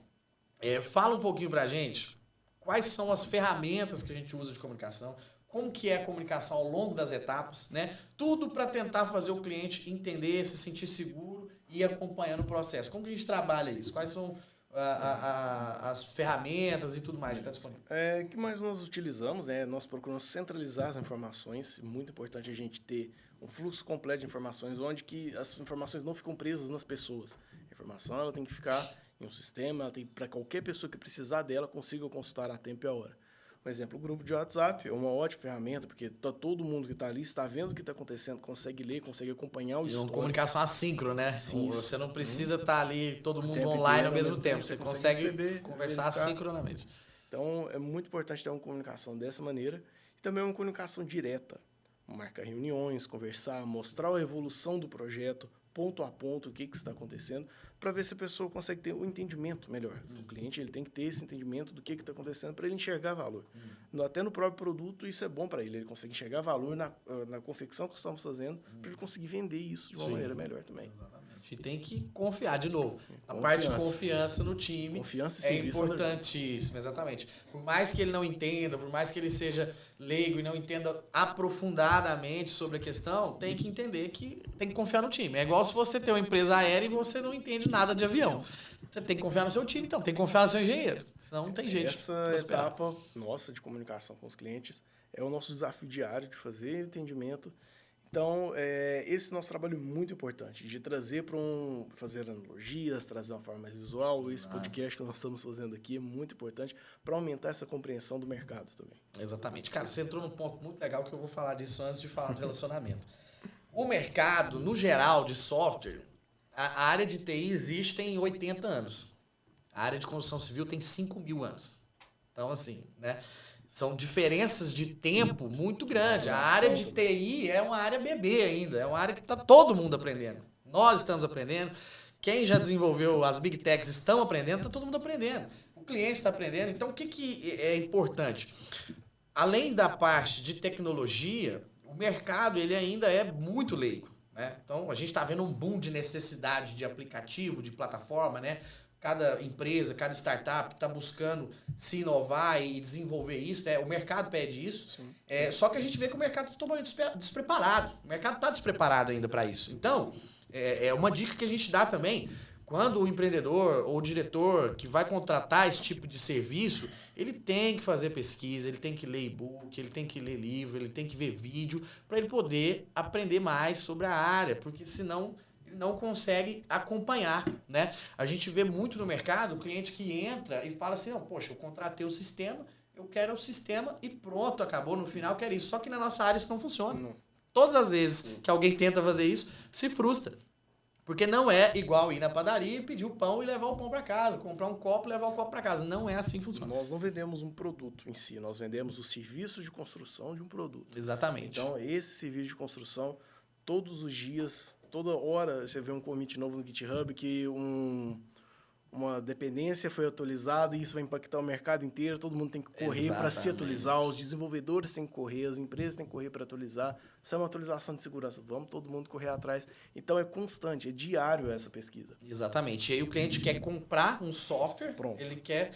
Fala um pouquinho pra gente quais são as ferramentas que a gente usa de comunicação, como que é a comunicação ao longo das etapas, né? Tudo para tentar fazer o cliente entender, se sentir seguro e ir acompanhando o processo. Como que a gente trabalha isso? Quais são as ferramentas e tudo mais que está disponível? O que mais nós utilizamos, nós procuramos centralizar as informações. Muito importante a gente ter um fluxo completo de informações, onde que as informações não ficam presas nas pessoas. A informação ela tem que ficar em um sistema, ela tem para qualquer pessoa que precisar dela consiga consultar a tempo e a hora. Por exemplo, o grupo de WhatsApp é uma ótima ferramenta, porque todo mundo que está ali está vendo o que está acontecendo, consegue ler, consegue acompanhar o histórico. É uma comunicação assíncrona, né? Sim, você não precisa estar ali todo mundo tempo online inteiro, ao mesmo tempo. Você consegue receber, conversar verificar. assincronamente. Então, é muito importante ter uma comunicação dessa maneira e também uma comunicação direta. Marcar reuniões, conversar, mostrar a evolução do projeto, ponto a ponto, o que está acontecendo, para ver se a pessoa consegue ter um entendimento melhor. O cliente ele tem que ter esse entendimento do que está acontecendo para ele enxergar valor. Até no próprio produto, isso é bom para ele. Ele consegue enxergar valor na confecção que estamos fazendo para ele conseguir vender isso de uma maneira melhor também. Exatamente. E tem que confiar, de novo. A parte de confiança no time confiança e é importantíssima, exatamente. Por mais que ele não entenda, por mais que ele seja leigo e não entenda aprofundadamente sobre a questão, tem que entender que tem que confiar no time. É igual se você tem uma empresa aérea e você não entende nada de avião. Você tem que confiar no seu time, então. Tem que confiar no seu engenheiro. Senão não tem jeito. Essa etapa nossa de comunicação com os clientes é o nosso desafio diário de fazer entendimento. Então, esse nosso trabalho é muito importante, de trazer fazer analogias, trazer uma forma mais visual. Esse podcast que nós estamos fazendo aqui é muito importante para aumentar essa compreensão do mercado também. Exatamente. Cara, você entrou num ponto muito legal que eu vou falar disso antes de falar do relacionamento. O mercado, no geral, de software, a área de TI existe tem 80 anos. A área de construção civil tem 5.000 anos. Então, assim, né? São diferenças de tempo muito grandes. A área de TI é uma área bebê ainda. É uma área que está todo mundo aprendendo. Nós estamos aprendendo. Quem já desenvolveu as Big Techs estão aprendendo, está todo mundo aprendendo. O cliente está aprendendo. Então, o que é importante? Além da parte de tecnologia, o mercado ele ainda é muito leigo, né? Então, a gente está vendo um boom de necessidade de aplicativo, de plataforma, né? Cada empresa, cada startup está buscando se inovar e desenvolver isso. O mercado pede isso. Só que a gente vê que o mercado está totalmente despreparado. O mercado está despreparado ainda para isso. Então, é uma dica que a gente dá também. Quando o empreendedor ou o diretor que vai contratar esse tipo de serviço, ele tem que fazer pesquisa, ele tem que ler e-book, ele tem que ler livro, ele tem que ver vídeo para ele poder aprender mais sobre a área, porque senão ele não consegue acompanhar, né? A gente vê muito no mercado o cliente que entra e fala assim, não, poxa, eu contratei o sistema, eu quero o sistema e pronto, acabou, no final eu quero isso. Só que na nossa área isso não funciona. Não. Todas as vezes que alguém tenta fazer isso, se frustra. Porque não é igual ir na padaria e pedir o pão e levar o pão para casa, comprar um copo e levar o copo para casa. Não é assim que funciona. Nós não vendemos um produto em si, nós vendemos o serviço de construção de um produto. Exatamente. Então, esse serviço de construção, todos os dias, toda hora, você vê um commit novo no GitHub que uma dependência foi atualizada e isso vai impactar o mercado inteiro, todo mundo tem que correr para se atualizar, os desenvolvedores têm que correr, as empresas têm que correr para atualizar. Isso é uma atualização de segurança, vamos todo mundo correr atrás. Então, é constante, é diário essa pesquisa. Exatamente. E aí o cliente quer comprar um software, pronto. Ele quer...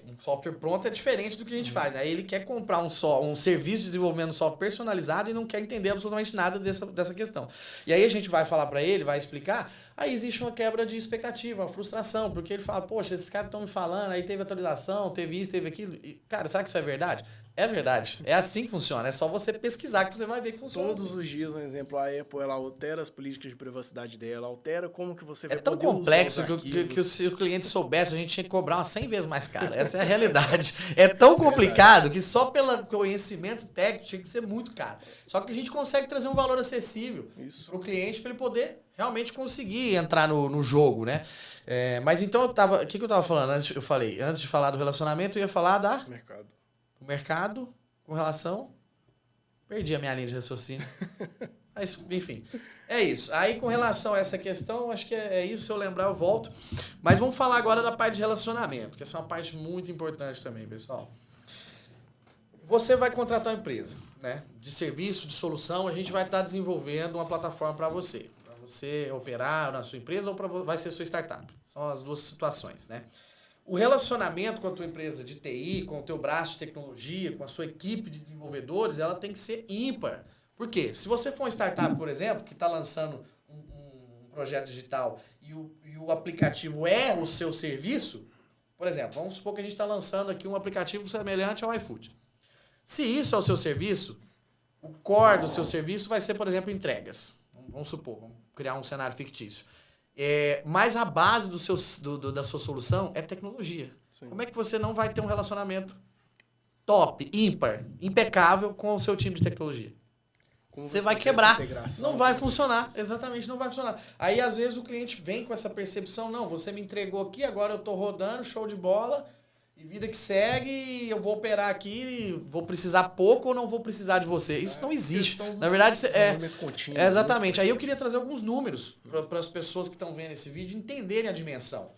Um software pronto é diferente do que a gente faz. Aí ele quer comprar um serviço de desenvolvimento de software personalizado e não quer entender absolutamente nada dessa questão. E aí a gente vai falar para ele, vai explicar, aí existe uma quebra de expectativa, uma frustração, porque ele fala, poxa, esses caras estão me falando, aí teve atualização, teve isso, teve aquilo. E, cara, será que isso é verdade? É verdade. É assim que funciona. É só você pesquisar que você vai ver que funciona. Todos assim. os dias, um exemplo, a Apple ela altera as políticas de privacidade dela, altera como que você vai poder usar. É tão complexo que se o cliente soubesse, a gente tinha que cobrar umas 100 vezes mais caro. Essa é a realidade. É tão complicado que só pelo conhecimento técnico tinha que ser muito caro. Só que a gente consegue trazer um valor acessível para o cliente para ele poder realmente conseguir entrar no jogo, né? Mas então, o que eu estava falando? Antes de falar do relacionamento, eu ia falar da... O mercado, com relação... Perdi a minha linha de raciocínio. Mas, enfim, é isso. Aí, com relação a essa questão, acho que é isso. Se eu lembrar, eu volto. Mas vamos falar agora da parte de relacionamento, que essa é uma parte muito importante também, pessoal. Você vai contratar uma empresa, né? De serviço, de solução, a gente vai estar desenvolvendo uma plataforma para você. Para você operar na sua empresa ou vai ser sua startup. São as duas situações, né? O relacionamento com a tua empresa de TI, com o teu braço de tecnologia, com a sua equipe de desenvolvedores, ela tem que ser ímpar. Por quê? Se você for uma startup, por exemplo, que está lançando um projeto digital e o aplicativo é o seu serviço, por exemplo, vamos supor que a gente está lançando aqui um aplicativo semelhante ao iFood. Se isso é o seu serviço, o core do seu serviço vai ser, por exemplo, entregas. Vamos supor, vamos criar um cenário fictício. Mas a base da sua solução é tecnologia. Sim. Como é que você não vai ter um relacionamento top, ímpar, impecável com o seu time de tecnologia? Como você vai quebrar. Não vai funcionar. Exatamente, não vai funcionar. Aí, às vezes, o cliente vem com essa percepção, não, você me entregou aqui, agora eu estou rodando, show de bola, e vida que segue, eu vou operar aqui, vou precisar pouco ou não vou precisar de você. Isso não existe. Na verdade, contínuo, exatamente. Aí eu queria trazer alguns números para as pessoas que estão vendo esse vídeo entenderem a dimensão.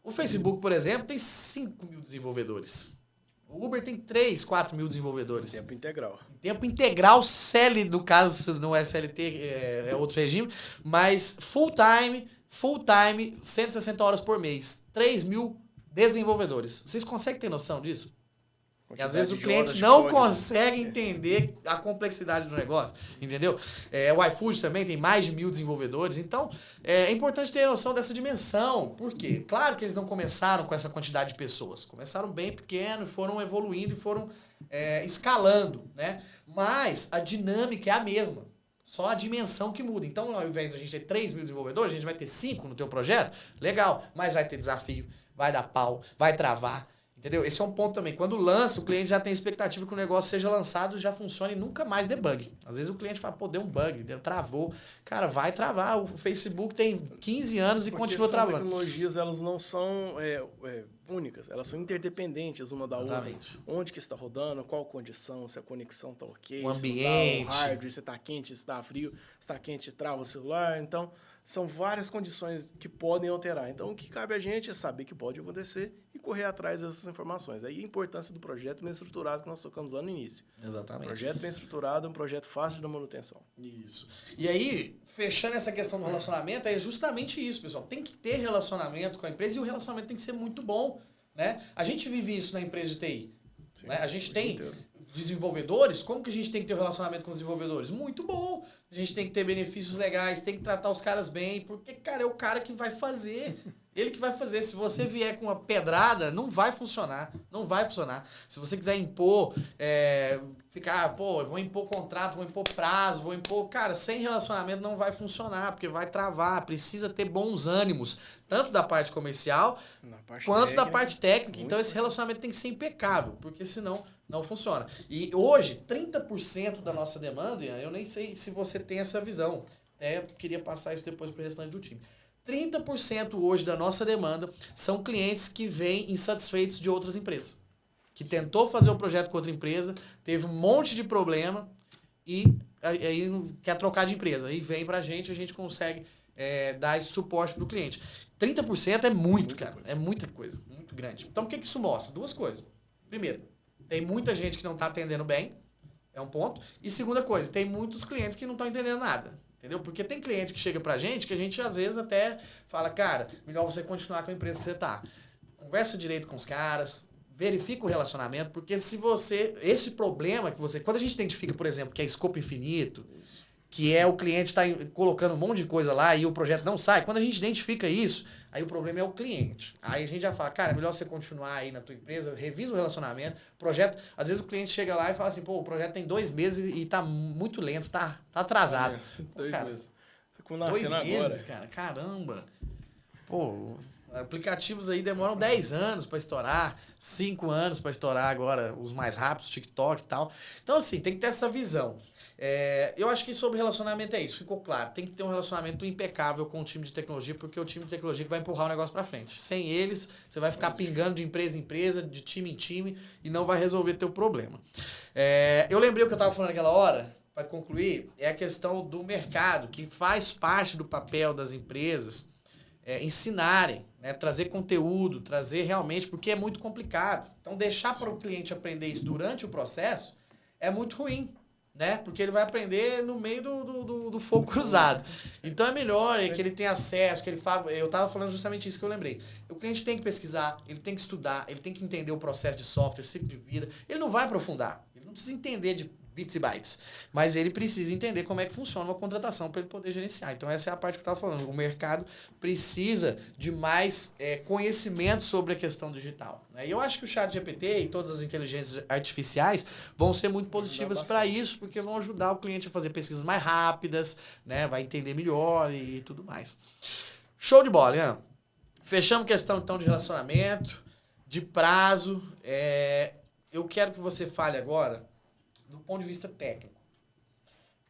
O Facebook, por exemplo, tem 5 mil desenvolvedores. O Uber tem 3, 4 mil desenvolvedores. Tempo integral. Tempo integral, CL, no caso, não é CLT, é outro regime, mas full time, 160 horas por mês. 3 mil desenvolvedores. Vocês conseguem ter noção disso? E às vezes o cliente não consegue entender a complexidade do negócio, entendeu? O iFood também tem mais de 1.000 desenvolvedores, então é importante ter noção dessa dimensão. Por quê? Claro que eles não começaram com essa quantidade de pessoas, começaram bem pequeno, foram evoluindo e foram escalando, né? Mas a dinâmica é a mesma, só a dimensão que muda. Então, ao invés de a gente ter 3 mil desenvolvedores, a gente vai ter 5 no teu projeto, legal, mas vai ter desafio, vai dar pau, vai travar. Entendeu? Esse é um ponto também. Quando lança, o cliente já tem expectativa que o negócio seja lançado, já funcione e nunca mais debug. Às vezes o cliente fala, pô, deu um bug, travou. Cara, vai travar. O Facebook tem 15 anos e continua travando. As tecnologias, elas não são únicas, elas são interdependentes uma da Exatamente. outra. Onde que está rodando, qual condição, se a conexão está ok, o ambiente, se tá, o hardware, se está quente, se está frio, se está quente, trava o celular. Então, são várias condições que podem alterar. Então, o que cabe a gente é saber que pode acontecer e correr atrás dessas informações. Aí a importância do projeto bem estruturado que nós tocamos lá no início. Exatamente. Projeto bem estruturado é um projeto fácil de manutenção. Isso. E aí, fechando essa questão do relacionamento, é justamente isso, pessoal. Tem que ter relacionamento com a empresa e o relacionamento tem que ser muito bom, né? A gente vive isso na empresa de TI. Sim, Né? A gente tem inteiro. desenvolvedores, como que a gente tem que ter um relacionamento com os desenvolvedores? Muito bom. A gente tem que ter benefícios legais, tem que tratar os caras bem, porque, cara, é o cara que vai fazer. Ele que vai fazer. Se você vier com uma pedrada, não vai funcionar. Não vai funcionar. Se você quiser impor, ficar, pô, eu vou impor contrato, vou impor prazo, vou impor... Cara, sem relacionamento não vai funcionar, porque vai travar. Precisa ter bons ânimos, tanto da parte comercial, quanto da parte técnica. Então, esse relacionamento tem que ser impecável, porque senão não funciona. E hoje, 30% da nossa demanda, eu nem sei se você tem essa visão. Queria passar isso depois para o restante do time. 30% hoje da nossa demanda são clientes que vêm insatisfeitos de outras empresas. Que tentou fazer o projeto com outra empresa, teve um monte de problema e aí quer trocar de empresa. Aí vem pra gente, a gente consegue dar esse suporte pro cliente. 30% é muito, cara. É muita coisa. Muito grande. Então, o que isso mostra? Duas coisas. Primeiro, tem muita gente que não tá atendendo bem. É um ponto. E segunda coisa, tem muitos clientes que não estão entendendo nada. Entendeu? Porque tem cliente que chega pra gente que a gente às vezes até fala, cara, melhor você continuar com a empresa que você tá. Conversa direito com os caras, verifica o relacionamento, porque se você... Esse problema que você... Quando a gente identifica, por exemplo, que é escopo infinito, que é o cliente tá colocando um monte de coisa lá e o projeto não sai, quando a gente identifica isso, aí o problema é o cliente. Aí a gente já fala, cara, é melhor você continuar aí na tua empresa, revisa o relacionamento, projeto... Às vezes o cliente chega lá e fala assim, pô, o projeto tem 2 meses e tá muito lento, tá atrasado. 2 cara, meses. Tá 2 nascendo meses, agora. cara, caramba. Pô, aplicativos aí demoram 10 anos para estourar, 5 anos para estourar agora, os mais rápidos, TikTok e tal. Então, assim, tem que ter essa visão. Eu acho que sobre relacionamento é isso, ficou claro. Tem que ter um relacionamento impecável com o time de tecnologia, porque é o time de tecnologia que vai empurrar o negócio para frente. Sem eles, você vai ficar pingando de empresa em empresa, de time em time, e não vai resolver teu problema. Eu lembrei o que eu estava falando naquela hora, para concluir, é a questão do mercado, que faz parte do papel das empresas ensinarem, né, trazer conteúdo, trazer realmente, porque é muito complicado. Então, deixar para o cliente aprender isso durante o processo é muito ruim, né? Porque ele vai aprender no meio do fogo cruzado. então, é melhor que ele tenha acesso, que ele fala... Eu estava falando justamente isso que eu lembrei. O cliente tem que pesquisar, ele tem que estudar, ele tem que entender o processo de software, ciclo de vida. Ele não vai aprofundar, ele não precisa entender de bits e bytes. Mas ele precisa entender como é que funciona uma contratação para ele poder gerenciar. Então, essa é a parte que eu estava falando. O mercado precisa de mais conhecimento sobre a questão digital. Né? E eu acho que o ChatGPT e todas as inteligências artificiais vão ser muito positivas para isso, porque vão ajudar o cliente a fazer pesquisas mais rápidas, né? Vai entender melhor e tudo mais. Show de bola, Ian. Fechamos questão, então, de relacionamento, de prazo. Eu quero que você fale agora do ponto de vista técnico,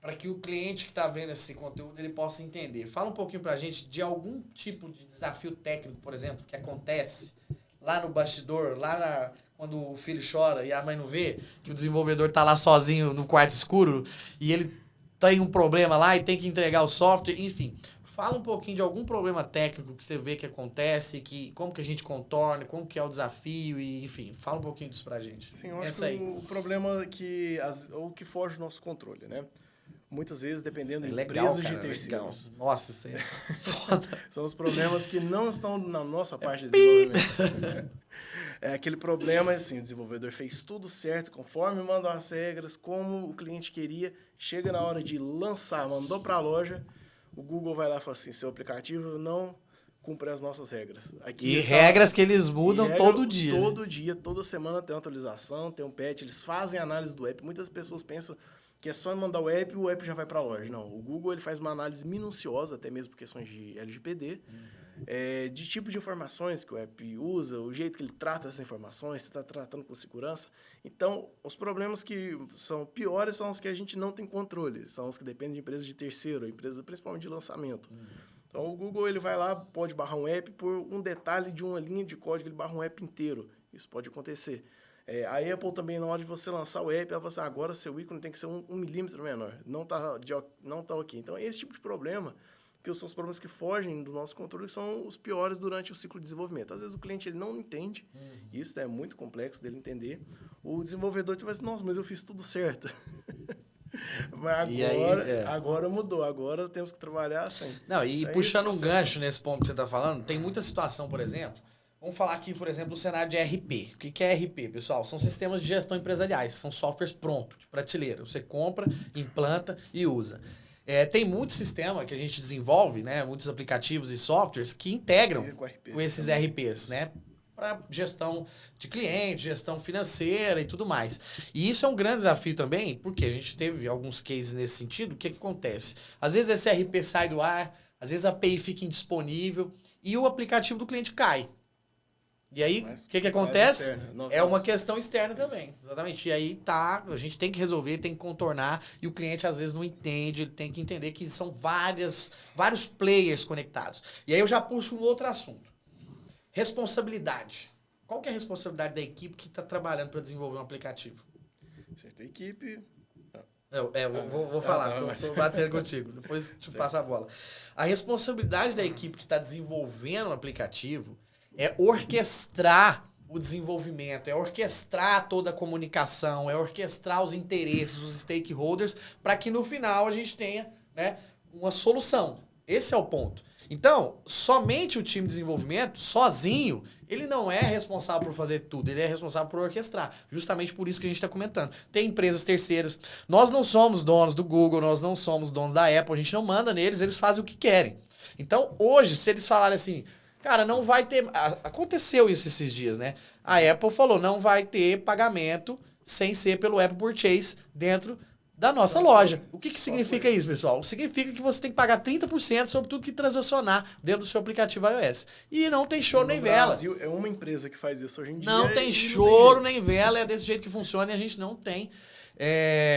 para que o cliente que está vendo esse conteúdo ele possa entender. Fala um pouquinho para a gente de algum tipo de desafio técnico, por exemplo, que acontece lá no bastidor, quando o filho chora e a mãe não vê, que o desenvolvedor está lá sozinho no quarto escuro e ele tem um problema lá e tem que entregar o software, enfim. Fala um pouquinho de algum problema técnico que você vê que acontece, como que a gente contorna, como que é o desafio, e enfim, fala um pouquinho disso pra gente. Sim, eu acho que o problema é que que foge do nosso controle, né? Muitas vezes, dependendo de empresas de terceiros. Legal. Nossa, isso é foda. São os problemas que não estão na nossa parte de desenvolvimento. Aquele problema, assim, o desenvolvedor fez tudo certo, conforme mandou as regras, como o cliente queria, chega na hora de lançar, mandou para a loja, o Google vai lá e fala assim, seu aplicativo não cumpre as nossas regras. Regras que eles mudam todo dia. Todo dia, toda semana tem uma atualização, tem um patch, eles fazem análise do app. Muitas pessoas pensam que é só mandar o app já vai para a loja. Não, o Google ele faz uma análise minuciosa, até mesmo por questões de LGPD, de tipo de informações que o app usa, o jeito que ele trata essas informações, se está tratando com segurança. Então, os problemas que são piores são os que a gente não tem controle, são os que dependem de empresas de terceiro, empresas principalmente de lançamento. Então, o Google ele vai lá, pode barrar um app por um detalhe de uma linha de código, ele barra um app inteiro. Isso pode acontecer. A Apple também, na hora de você lançar o app, ela fala assim, agora seu ícone tem que ser 1 milímetro menor. Não tá ok. Então, é esse tipo de problema que porque são os problemas que fogem do nosso controle, são os piores durante o ciclo de desenvolvimento. Às vezes o cliente ele não entende, isso é muito complexo dele entender. O desenvolvedor tipo assim, nossa, mas eu fiz tudo certo. Mas agora mudou, agora temos que trabalhar assim. Não, e puxando um gancho nesse ponto que você está falando, tem muita situação, por exemplo, vamos falar aqui, por exemplo, do cenário de RP. O que é RP, pessoal? São sistemas de gestão empresariais, são softwares prontos, de prateleira. Você compra, implanta e usa. Tem muito sistema que a gente desenvolve, né, muitos aplicativos e softwares que integram com esses RPs, né? Para gestão de cliente, gestão financeira e tudo mais. E isso é um grande desafio também, porque a gente teve alguns cases nesse sentido. O que acontece? Às vezes esse RP sai do ar, às vezes a API fica indisponível e o aplicativo do cliente cai. E aí, o que acontece? É uma questão externa também. Exatamente. E aí a gente tem que resolver, tem que contornar, e o cliente às vezes não entende, ele tem que entender que são vários players conectados. E aí eu já puxo um outro assunto. Responsabilidade. Qual que é a responsabilidade da equipe que está trabalhando para desenvolver um aplicativo? Certo, a equipe... Vou falar, estou batendo contigo, depois te passo a bola. A responsabilidade da equipe que está desenvolvendo um aplicativo é orquestrar o desenvolvimento, é orquestrar toda a comunicação, é orquestrar os interesses, os stakeholders, para que no final a gente tenha, né, uma solução. Esse é o ponto. Então, somente o time de desenvolvimento, sozinho, ele não é responsável por fazer tudo, ele é responsável por orquestrar. Justamente por isso que a gente está comentando. Tem empresas terceiras. Nós não somos donos do Google, nós não somos donos da Apple, a gente não manda neles, eles fazem o que querem. Então, hoje, se eles falarem assim, cara, não vai ter... Aconteceu isso esses dias, né? A Apple falou, não vai ter pagamento sem ser pelo Apple Purchase dentro da nossa loja. O que significa isso, pessoal? Significa que você tem que pagar 30% sobre tudo que transacionar dentro do seu aplicativo iOS. E não tem choro nem vela. No Brasil, é uma empresa que faz isso hoje em dia. Não tem choro nem vela, é desse jeito que funciona e a gente não tem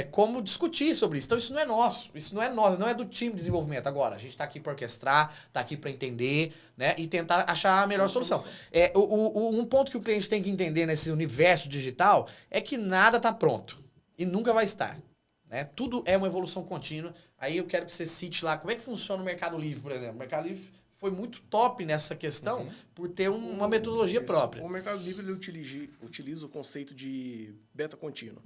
como discutir sobre isso. Então isso não é nosso, não é do time de desenvolvimento. Agora, a gente está aqui para orquestrar, está aqui para entender, né, e tentar achar a melhor solução. Um ponto que o cliente tem que entender nesse universo digital é que nada está pronto e nunca vai estar. Né? Tudo é uma evolução contínua. Aí eu quero que você cite lá como é que funciona o Mercado Livre, por exemplo. O Mercado Livre foi muito top nessa questão por ter uma metodologia própria. O Mercado Livre ele utiliza o conceito de beta contínua.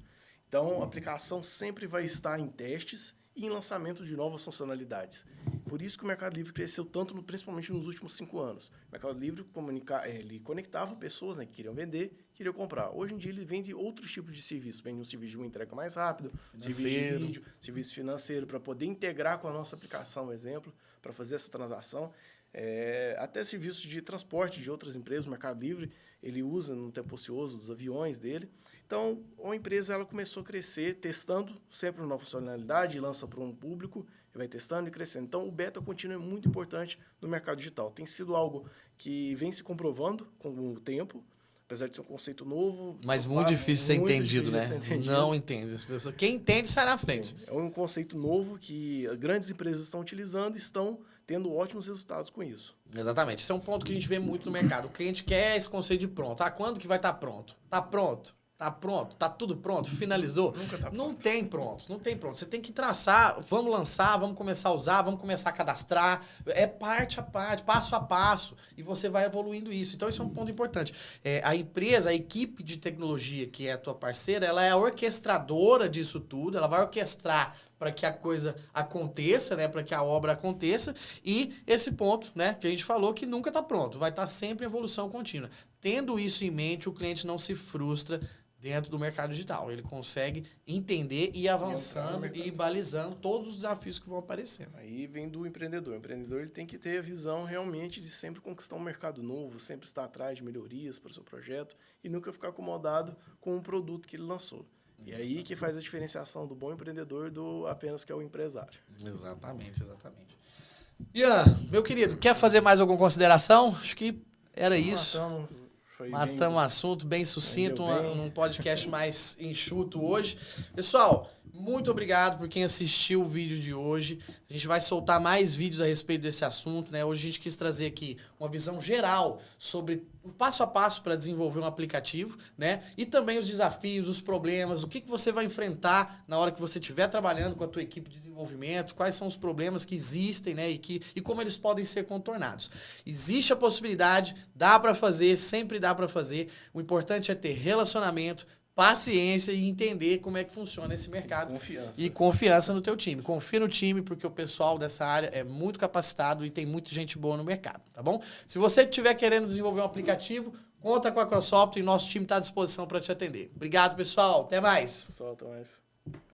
Então, a aplicação sempre vai estar em testes e em lançamento de novas funcionalidades. Por isso que o Mercado Livre cresceu tanto, principalmente nos últimos 5 anos. O Mercado Livre ele conectava pessoas, né, que queriam vender, queriam comprar. Hoje em dia ele vende outros tipos de serviço. Vende um serviço de uma entrega mais rápido, serviço de vídeo, serviço financeiro, para poder integrar com a nossa aplicação, exemplo, para fazer essa transação. Até serviços de transporte de outras empresas, o Mercado Livre, ele usa no tempo ocioso dos aviões dele. Então, a empresa ela começou a crescer, testando sempre uma nova funcionalidade, lança para um público, e vai testando e crescendo. Então, o beta contínuo é muito importante no mercado digital. Tem sido algo que vem se comprovando com o tempo, apesar de ser um conceito novo. Mas muito difícil ser entendido, né? Não entende. As pessoas, quem entende sai na frente. É um conceito novo que grandes empresas estão utilizando e estão tendo ótimos resultados com isso. Exatamente. Esse é um ponto que a gente vê muito no mercado. O cliente quer esse conceito de pronto. Quando que vai estar pronto? Tá pronto. Tá pronto, tá tudo pronto, finalizou? Nunca tá pronto. Não tem pronto. Você tem que traçar, vamos lançar, vamos começar a usar, vamos começar a cadastrar. É parte a parte, passo a passo. E você vai evoluindo isso. Então, isso é um ponto importante. A empresa, a equipe de tecnologia, que é a tua parceira, ela é a orquestradora disso tudo. Ela vai orquestrar para que a coisa aconteça, né, para que a obra aconteça. E esse ponto, né, que a gente falou, que nunca está pronto. Vai estar sempre em evolução contínua. Tendo isso em mente, o cliente não se frustra dentro do mercado digital. Ele consegue entender e ir avançando e ir balizando todos os desafios que vão aparecendo. Aí vem do empreendedor. O empreendedor ele tem que ter a visão realmente de sempre conquistar um mercado novo, sempre estar atrás de melhorias para o seu projeto e nunca ficar acomodado com um produto que ele lançou. E aí que faz a diferenciação do bom empreendedor do apenas que é o empresário. Exatamente. Ian, meu querido, quer fazer mais alguma consideração? Acho que era isso. Matamos o assunto, bem sucinto, um podcast mais enxuto hoje. Pessoal, Muito obrigado por quem assistiu o vídeo de hoje. A gente vai soltar mais vídeos a respeito desse assunto, né? Hoje a gente quis trazer aqui uma visão geral sobre o passo a passo para desenvolver um aplicativo, né? E também os desafios, os problemas, o que você vai enfrentar na hora que você estiver trabalhando com a tua equipe de desenvolvimento, quais são os problemas que existem, né? E como eles podem ser contornados. Existe a possibilidade, dá para fazer, sempre dá para fazer. O importante é ter relacionamento, paciência e entender como é que funciona esse mercado. Confiança. E confiança no teu time. Confia no time, porque o pessoal dessa área é muito capacitado e tem muita gente boa no mercado, tá bom? Se você estiver querendo desenvolver um aplicativo, conta com a Microsoft e nosso time está à disposição para te atender. Obrigado, pessoal. Até mais. Pessoal, até mais.